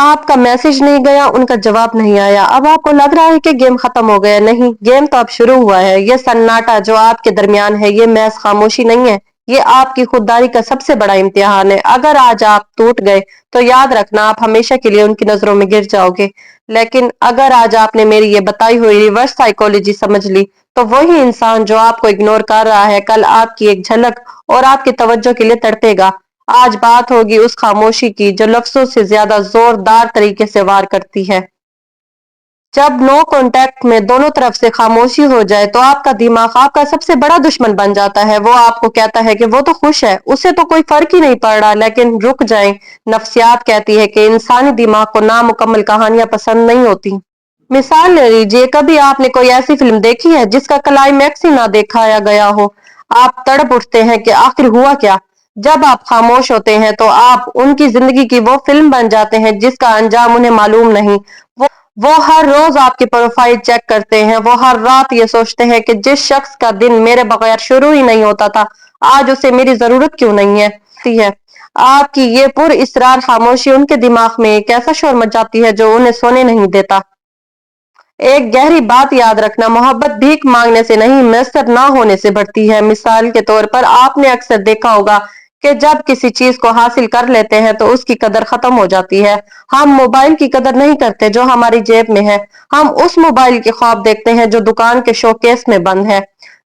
آپ کا میسج نہیں گیا، ان کا جواب نہیں آیا، اب آپ کو لگ رہا ہے کہ گیم ختم ہو گیا؟ نہیں، گیم تو اب شروع ہوا ہے۔ یہ سناٹا جو آپ کے درمیان ہے، یہ محض خاموشی نہیں ہے، یہ آپ کی خودداری کا سب سے بڑا امتحان ہے۔ اگر آج آپ ٹوٹ گئے تو یاد رکھنا آپ ہمیشہ کے لیے ان کی نظروں میں گر جاؤ گے، لیکن اگر آج آپ نے میری یہ بتائی ہوئی ریورس سائیکولوجی سمجھ لی تو وہی انسان جو آپ کو اگنور کر رہا ہے کل آپ کی ایک جھلک اور آپ کی توجہ کے لیے تڑپے گا۔ آج بات ہوگی اس خاموشی کی جو لفظوں سے زیادہ زوردار طریقے سے وار کرتی ہے۔ جب نو کانٹیکٹ میں دونوں طرف سے خاموشی ہو جائے تو آپ کا دماغ آپ کا سب سے بڑا دشمن بن جاتا ہے۔ وہ آپ کو کہتا ہے کہ وہ تو خوش ہے، اسے تو کوئی فرق ہی نہیں پڑ رہا، لیکن رک جائیں، نفسیات کہتی ہے کہ انسانی دماغ کو نامکمل کہانیاں پسند نہیں ہوتی۔ مثال لے لیجیے، کبھی آپ نے کوئی ایسی فلم دیکھی ہے جس کا کلائمیکس ہی نہ دکھایا گیا ہو؟ آپ تڑپ اٹھتے ہیں کہ آخر ہوا کیا؟ جب آپ خاموش ہوتے ہیں تو آپ ان کی زندگی کی وہ فلم بن جاتے ہیں جس کا انجام انہیں معلوم نہیں۔ وہ ہر روز آپ کی پروفائل چیک کرتے ہیں، وہ ہر رات یہ سوچتے ہیں کہ جس شخص کا دن میرے بغیر شروع ہی نہیں ہوتا تھا آج اسے میری ضرورت کیوں نہیں ہے۔ آپ کی یہ پر اسرار خاموشی ان کے دماغ میں ایک ایسا شور مچاتی ہے جو انہیں سونے نہیں دیتا۔ ایک گہری بات یاد رکھنا، محبت بھیک مانگنے سے نہیں، میسر نہ ہونے سے بڑھتی ہے۔ مثال کے طور پر آپ نے اکثر دیکھا ہوگا کہ جب کسی چیز کو حاصل کر لیتے ہیں تو اس کی قدر ختم ہو جاتی ہے۔ ہم موبائل کی قدر نہیں کرتے جو ہماری جیب میں ہے، ہم اس موبائل کے خواب دیکھتے ہیں جو دکان کے شوکیس میں بند ہے۔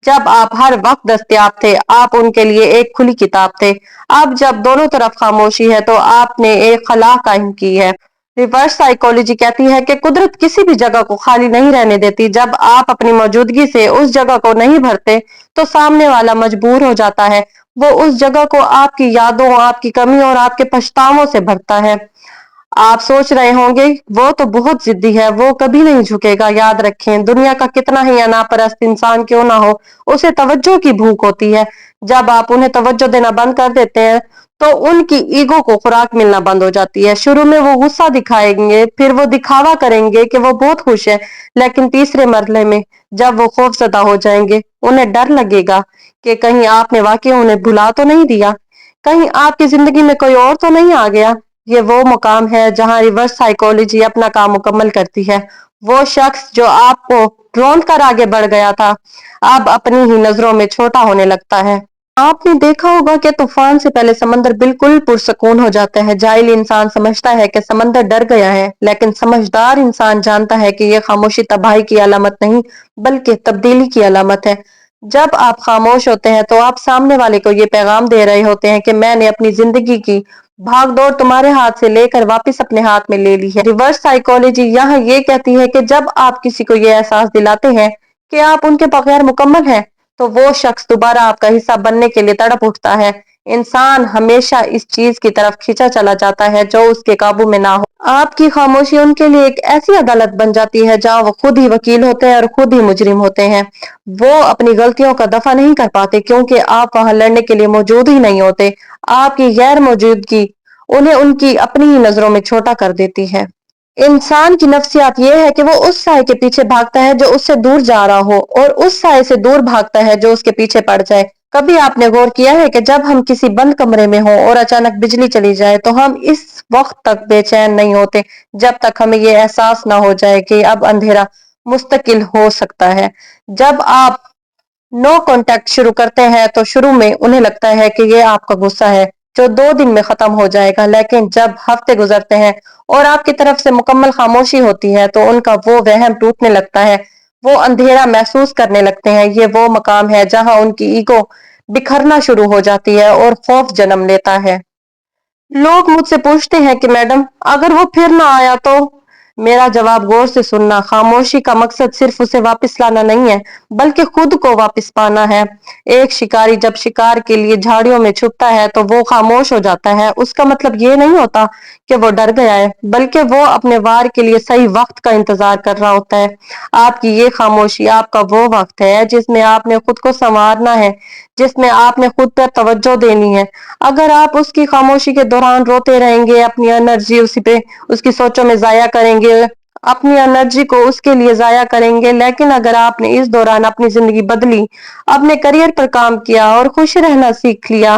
جب آپ ہر وقت دستیاب تھے آپ ان کے لیے ایک کھلی کتاب تھے، اب جب دونوں طرف خاموشی ہے تو آپ نے ایک خلا قائم کی ہے۔ ریورس سائیکولوجی کہتی ہے کہ قدرت کسی بھی جگہ کو خالی نہیں رہنے دیتی، جب آپ اپنی موجودگی سے اس جگہ کو نہیں بھرتے تو سامنے والا مجبور ہو جاتا ہے، وہ اس جگہ کو آپ کی یادوں، آپ کی کمیوں اور آپ کے پچھتاووں سے بھرتا ہے۔ آپ سوچ رہے ہوں گے وہ تو بہت ضدی ہے، وہ کبھی نہیں جھکے گا۔ یاد رکھیں دنیا کا کتنا ہی انا پرست انسان کیوں نہ ہو، اسے توجہ کی بھوک ہوتی ہے۔ جب آپ انہیں توجہ دینا بند کر دیتے ہیں تو ان کی ایگو کو خوراک ملنا بند ہو جاتی ہے۔ شروع میں وہ غصہ دکھائیں گے، پھر وہ دکھاوا کریں گے کہ وہ بہت خوش ہے، لیکن تیسرے مرحلے میں جب وہ خوف زدہ ہو جائیں گے، انہیں ڈر لگے گا کہ کہیں آپ نے واقعی انہیں بھلا تو نہیں دیا، کہیں آپ کی زندگی میں کوئی اور تو نہیں آ گیا۔ یہ وہ مقام ہے جہاں ریورس سائیکولوجی اپنا کام مکمل کرتی ہے۔ وہ شخص جو آپ کو ڈرون کر آگے بڑھ گیا تھا اب اپنی ہی نظروں میں چھوٹا ہونے لگتا ہے۔ آپ نے دیکھا ہوگا کہ طوفان سے پہلے سمندر بالکل پرسکون ہو جاتا ہے۔ جاہل انسان سمجھتا ہے کہ سمندر ڈر گیا ہے، لیکن سمجھدار انسان جانتا ہے کہ یہ خاموشی تباہی کی علامت نہیں بلکہ تبدیلی کی علامت ہے۔ جب آپ خاموش ہوتے ہیں تو آپ سامنے والے کو یہ پیغام دے رہے ہوتے ہیں کہ میں نے اپنی زندگی کی بھاگ دوڑ تمہارے ہاتھ سے لے کر واپس اپنے ہاتھ میں لے لی ہے۔ ریورس سائیکولوجی یہاں یہ کہتی ہے کہ جب آپ کسی کو یہ احساس دلاتے ہیں کہ آپ ان کے بغیر مکمل ہیں تو وہ شخص دوبارہ آپ کا حصہ بننے کے لیے تڑپ اٹھتا ہے۔ انسان ہمیشہ اس چیز کی طرف کھینچا چلا جاتا ہے جو اس کے قابو میں نہ ہو۔ آپ کی خاموشی ان کے لیے ایک ایسی عدالت بن جاتی ہے جہاں وہ خود ہی وکیل ہوتے ہیں اور خود ہی مجرم ہوتے ہیں۔ وہ اپنی غلطیوں کا دفاع نہیں کر پاتے کیونکہ آپ وہاں لڑنے کے لیے موجود ہی نہیں ہوتے۔ آپ کی غیر موجودگی انہیں ان کی اپنی ہی نظروں میں چھوٹا کر دیتی ہے۔ انسان کی نفسیات یہ ہے کہ وہ اس سائے کے پیچھے بھاگتا ہے جو اس سے دور جا رہا ہو اور اس سائے سے دور بھاگتا ہے جو اس کے پیچھے پڑ جائے۔ کبھی آپ نے غور کیا ہے کہ جب ہم کسی بند کمرے میں ہوں اور اچانک بجلی چلی جائے تو ہم اس وقت تک بے چین نہیں ہوتے جب تک ہمیں یہ احساس نہ ہو جائے کہ اب اندھیرا مستقل ہو سکتا ہے۔ جب آپ نو کانٹیکٹ شروع کرتے ہیں تو شروع میں انہیں لگتا ہے کہ یہ آپ کا غصہ ہے جو 2 دن میں ختم ہو جائے گا، لیکن جب ہفتے گزرتے ہیں اور آپ کی طرف سے مکمل خاموشی ہوتی ہے تو ان کا وہ وہم ٹوٹنے لگتا ہے، وہ اندھیرا محسوس کرنے لگتے ہیں۔ یہ وہ مقام ہے جہاں ان کی ایگو بکھرنا شروع ہو جاتی ہے اور خوف جنم لیتا ہے۔ لوگ مجھ سے پوچھتے ہیں کہ میڈم اگر وہ پھر نہ آیا تو؟ میرا جواب غور سے سننا، خاموشی کا مقصد صرف اسے واپس لانا نہیں ہے بلکہ خود کو واپس پانا ہے۔ ایک شکاری جب شکار کے لیے جھاڑیوں میں چھپتا ہے تو وہ خاموش ہو جاتا ہے، اس کا مطلب یہ نہیں ہوتا کہ وہ ڈر گیا ہے بلکہ وہ اپنے وار کے لیے صحیح وقت کا انتظار کر رہا ہوتا ہے۔ آپ کی یہ خاموشی آپ کا وہ وقت ہے جس میں آپ نے خود کو سنوارنا ہے، جس میں آپ نے خود پر توجہ دینی ہے۔ اگر آپ اس کی خاموشی کے دوران روتے رہیں گے، اپنی انرجی اس کی سوچوں میں ضائع کریں گے، اپنی انرجی کو اس کے لیے ضائع کریں گے، لیکن اگر آپ نے اس دوران اپنی زندگی بدلی، اپنے کریئر پر کام کیا اور خوش رہنا سیکھ لیا